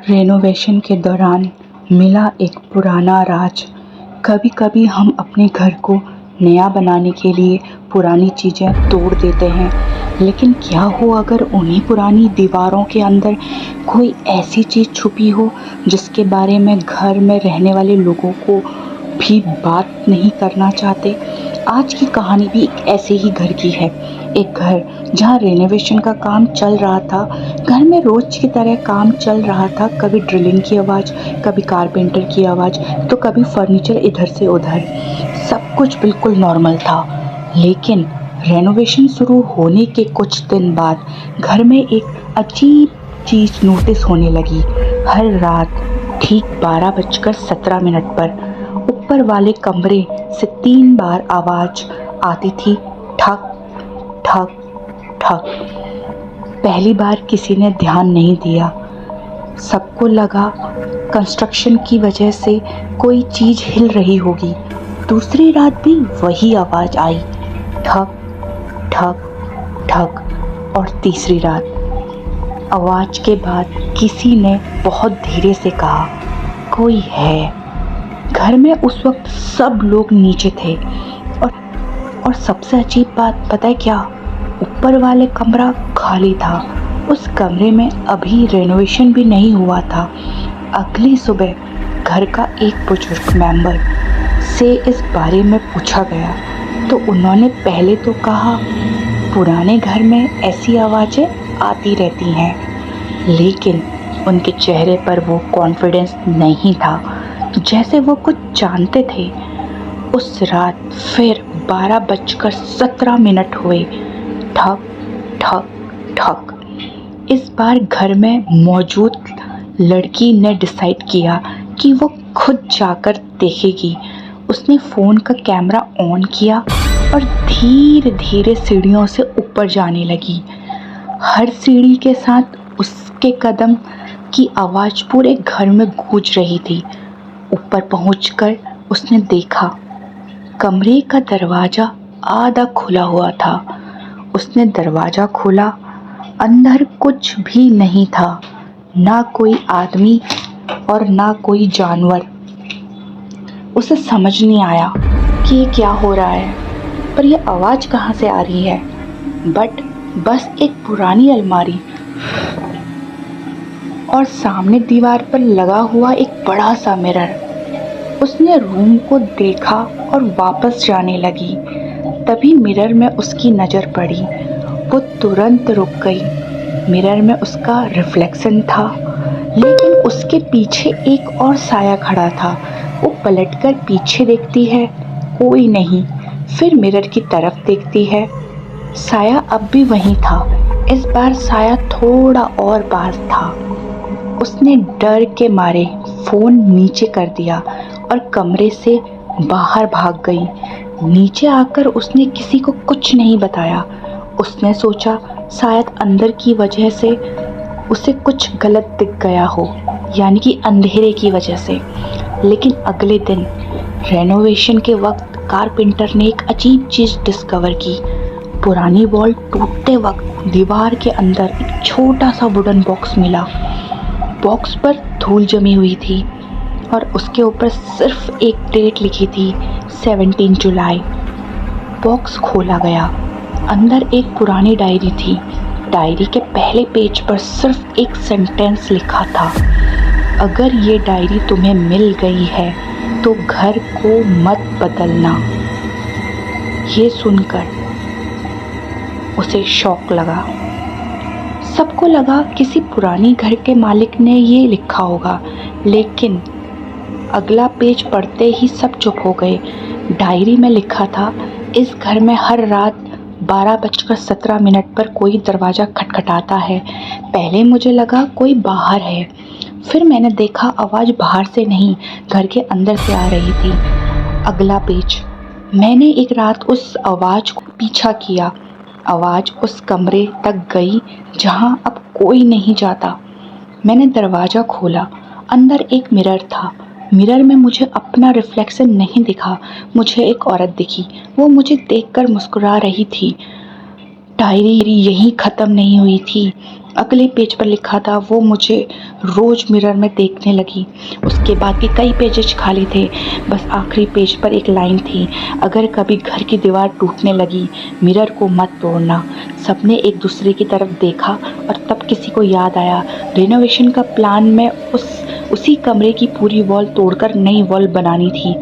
Renovation के दौरान मिला एक पुराना राज। कभी कभी हम अपने घर को नया बनाने के लिए पुरानी चीज़ें तोड़ देते हैं, लेकिन क्या हो अगर उन्हीं पुरानी दीवारों के अंदर कोई ऐसी चीज़ छुपी हो जिसके बारे में घर में रहने वाले लोगों को भी बात नहीं करना चाहते। आज की कहानी भी एक ऐसे ही घर की है। एक घर जहाँ रेनोवेशन का काम चल रहा था। घर में रोज की तरह काम चल रहा था। कभी ड्रिलिंग की आवाज़, कभी कारपेंटर की आवाज़, तो कभी फर्नीचर इधर से उधर। सब कुछ बिल्कुल नॉर्मल था। लेकिन रेनोवेशन शुरू होने के कुछ दिन बाद घर में एक अजीब चीज़ नोटिस होने लगी। हर रात ठीक 12:17 पर ऊपर वाले कमरे से 3 बार आवाज़ आती थी, ठक ठक ठक। पहली बार किसी ने ध्यान नहीं दिया। सबको लगा कंस्ट्रक्शन की वजह से कोई चीज़ हिल रही होगी। दूसरी रात भी वही आवाज़ आई, ठक ठक ठक। और तीसरी रात आवाज़ के बाद किसी ने बहुत धीरे से कहा, कोई है। घर में उस वक्त सब लोग नीचे थे और सबसे अजीब बात पता है क्या? ऊपर वाले कमरा खाली था। उस कमरे में अभी रेनोवेशन भी नहीं हुआ था। अगली सुबह घर का एक बुजुर्ग मेंबर से इस बारे में पूछा गया तो उन्होंने पहले तो कहा, पुराने घर में ऐसी आवाज़ें आती रहती हैं, लेकिन उनके चेहरे पर वो कॉन्फिडेंस नहीं था, जैसे वो कुछ जानते थे। उस रात फिर 12:17 हुए, ठक ठक ठक। इस बार घर में मौजूद लड़की ने डिसाइड किया कि वो खुद जाकर देखेगी। उसने फ़ोन का कैमरा ऑन किया और धीरे धीरे सीढ़ियों से ऊपर जाने लगी। हर सीढ़ी के साथ उसके कदम की आवाज़ पूरे घर में गूंज रही थी। ऊपर पहुंचकर उसने देखा, कमरे का दरवाज़ा आधा खुला हुआ था। उसने दरवाज़ा खोला, अंदर कुछ भी नहीं था, ना कोई आदमी और ना कोई जानवर। उसे समझ नहीं आया कि ये क्या हो रहा है, पर यह आवाज़ कहाँ से आ रही है। बस एक पुरानी अलमारी और सामने दीवार पर लगा हुआ एक बड़ा सा मिरर। उसने रूम को देखा और वापस जाने लगी। तभी मिरर में उसकी नज़र पड़ी। वो तुरंत रुक गई। मिरर में उसका रिफ्लेक्शन था, लेकिन उसके पीछे एक और साया खड़ा था। वो पलटकर पीछे देखती है, कोई नहीं। फिर मिरर की तरफ देखती है, साया अब भी वहीं था। इस बार साया थोड़ा और पास था। उसने डर के मारे फ़ोन नीचे कर दिया और कमरे से बाहर भाग गई। नीचे आकर उसने किसी को कुछ नहीं बताया। उसने सोचा शायद अंदर की वजह से उसे कुछ गलत दिख गया हो, यानी कि अंधेरे की वजह से। लेकिन अगले दिन रेनोवेशन के वक्त कारपेंटर ने एक अजीब चीज़ डिस्कवर की। पुरानी वॉल टूटते वक्त दीवार के अंदर एक छोटा सा वुडन बॉक्स मिला। बॉक्स पर धूल जमी हुई थी और उसके ऊपर सिर्फ एक डेट लिखी थी, 17 जुलाई। बॉक्स खोला गया। अंदर एक पुरानी डायरी थी। डायरी के पहले पेज पर सिर्फ एक सेंटेंस लिखा था, अगर ये डायरी तुम्हें मिल गई है तो घर को मत बदलना। ये सुनकर उसे शॉक लगा। सबको लगा किसी पुरानी घर के मालिक ने ये लिखा होगा, लेकिन अगला पेज पढ़ते ही सब चुप हो गए। डायरी में लिखा था, इस घर में हर रात 12:17 पर कोई दरवाज़ा खटखटाता है। पहले मुझे लगा कोई बाहर है, फिर मैंने देखा आवाज़ बाहर से नहीं, घर के अंदर से आ रही थी। अगला पेज, मैंने एक रात उस आवाज़ को पीछा किया। आवाज़ उस कमरे तक गई जहाँ अब कोई नहीं जाता। मैंने दरवाज़ा खोला। अंदर एक मिरर था। मिरर में मुझे अपना रिफ्लेक्शन नहीं दिखा, मुझे एक औरत दिखी। वो मुझे देखकर मुस्कुरा रही थी। डायरी यहीं ख़त्म नहीं हुई थी। अगले पेज पर लिखा था वो मुझे रोज़ मिरर में देखने लगी। उसके बाद के कई पेजेज खाली थे, बस आखिरी पेज पर एक लाइन थी, अगर कभी घर की दीवार टूटने लगी मिरर को मत तोड़ना। सबने एक दूसरे की तरफ देखा और तब किसी को याद आया रेनोवेशन का प्लान में उसी कमरे की पूरी वॉल तोड़कर नई वॉल बनानी थी।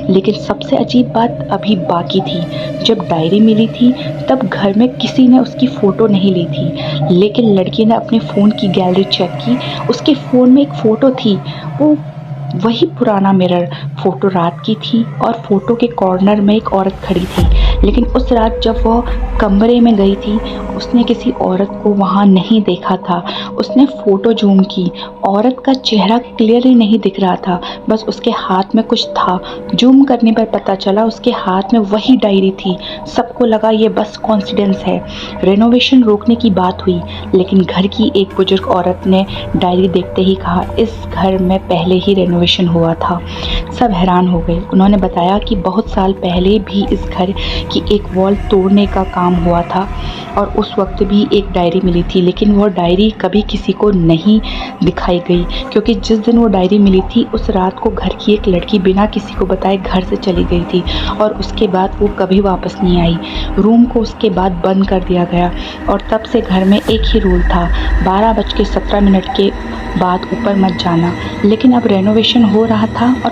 लेकिन सबसे अजीब बात अभी बाकी थी। जब डायरी मिली थी तब घर में किसी ने उसकी फ़ोटो नहीं ली थी, लेकिन लड़की ने अपने फ़ोन की गैलरी चेक की। उसके फ़ोन में एक फ़ोटो थी, वो वही पुराना मिरर। फ़ोटो रात की थी और फ़ोटो के कॉर्नर में एक औरत खड़ी थी। लेकिन उस रात जब वह कमरे में गई थी उसने किसी औरत को वहाँ नहीं देखा था। उसने फ़ोटो जूम की, औरत का चेहरा क्लियरली नहीं दिख रहा था, बस उसके हाथ में कुछ था। जूम करने पर पता चला उसके हाथ में वही डायरी थी। सबको लगा ये बस कॉन्सिडेंस है। रेनोवेशन रोकने की बात हुई, लेकिन घर की एक बुजुर्ग औरत ने डायरी देखते ही कहा इस घर में पहले ही रेनोवेशन हुआ था। सब हैरान हो गए। उन्होंने बताया कि बहुत साल पहले भी इस घर की एक वॉल तोड़ने का काम हुआ था और उस वक्त भी एक डायरी मिली थी, लेकिन वो डायरी कभी किसी को नहीं दिखाई गई, क्योंकि जिस दिन वो डायरी मिली थी उस रात को घर की एक लड़की बिना किसी को बताए घर से चली गई थी और उसके बाद वो कभी वापस नहीं आई। रूम को उसके बाद बंद कर दिया गया और तब से घर में एक ही रूल था, 12:17 के बाद ऊपर मत जाना। लेकिन अब रेनोवेशन हो रहा था और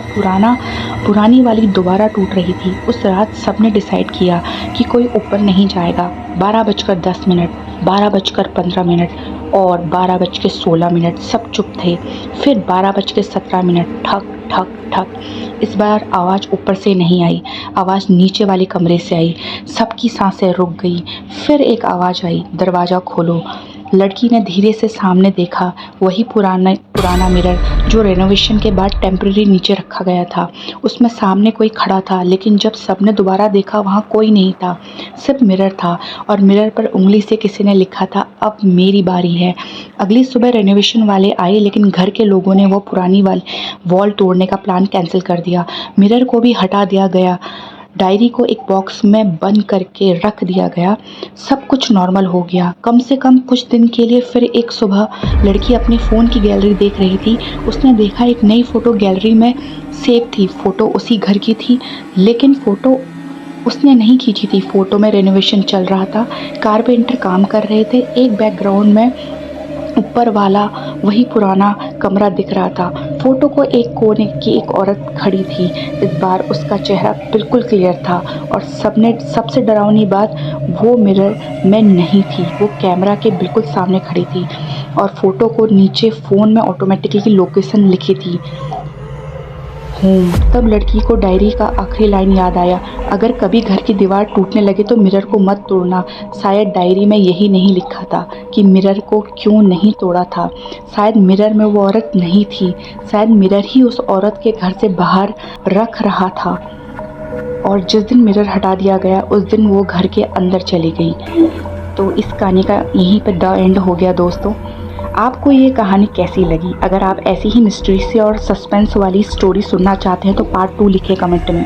पुरानी वाली दोबारा टूट रही थी। उस रात सबने डिसाइड किया कि कोई ऊपर नहीं जाएगा। 12:10, 12:15 और 12:16 सब चुप थे। फिर 12:17 ठक ठक ठक। इस बार आवाज़ ऊपर से नहीं आई, आवाज़ नीचे वाले कमरे से आई। सबकी सांसें रुक गई। फिर एक आवाज़ आई, दरवाज़ा खोलो। लड़की ने धीरे से सामने देखा, वही पुराना मिरर जो रेनोवेशन के बाद टेम्परेरी नीचे रखा गया था। उसमें सामने कोई खड़ा था, लेकिन जब सबने दोबारा देखा वहाँ कोई नहीं था, सिर्फ मिरर था और मिरर पर उंगली से किसी ने लिखा था अब मेरी बारी है। अगली सुबह रेनोवेशन वाले आए, लेकिन घर के लोगों ने वो पुरानी वॉल तोड़ने का प्लान कैंसिल कर दिया। मिरर को भी हटा दिया गया, डायरी को एक बॉक्स में बंद करके रख दिया गया। सब कुछ नॉर्मल हो गया, कम से कम कुछ दिन के लिए। फिर एक सुबह लड़की अपने फ़ोन की गैलरी देख रही थी। उसने देखा एक नई फ़ोटो गैलरी में सेव थी। फ़ोटो उसी घर की थी, लेकिन फ़ोटो उसने नहीं खींची थी। फ़ोटो में रेनोवेशन चल रहा था, कारपेंटर काम कर रहे थे। एक बैकग्राउंड में ऊपर वाला वही पुराना कमरा दिख रहा था। फोटो को एक कोने की एक औरत खड़ी थी। इस बार उसका चेहरा बिल्कुल क्लियर था और सबसे डरावनी बात, वो मिरर में नहीं थी, वो कैमरा के बिल्कुल सामने खड़ी थी और फोटो को नीचे फ़ोन में ऑटोमेटिकली लोकेशन लिखी थी, होम। तब लड़की को डायरी का आखिरी लाइन याद आया, अगर कभी घर की दीवार टूटने लगे तो मिरर को मत तोड़ना। शायद डायरी में यही नहीं लिखा था कि मिरर को क्यों नहीं तोड़ा था। शायद मिरर में वो औरत नहीं थी, शायद मिरर ही उस औरत के घर से बाहर रख रहा था और जिस दिन मिरर हटा दिया गया उस दिन वो घर के अंदर चली गई। तो इस कहानी का यहीं पर द एंड हो गया दोस्तों। आपको ये कहानी कैसी लगी? अगर आप ऐसी ही मिस्ट्री से और सस्पेंस वाली स्टोरी सुनना चाहते हैं तो पार्ट 2 लिखिए कमेंट में।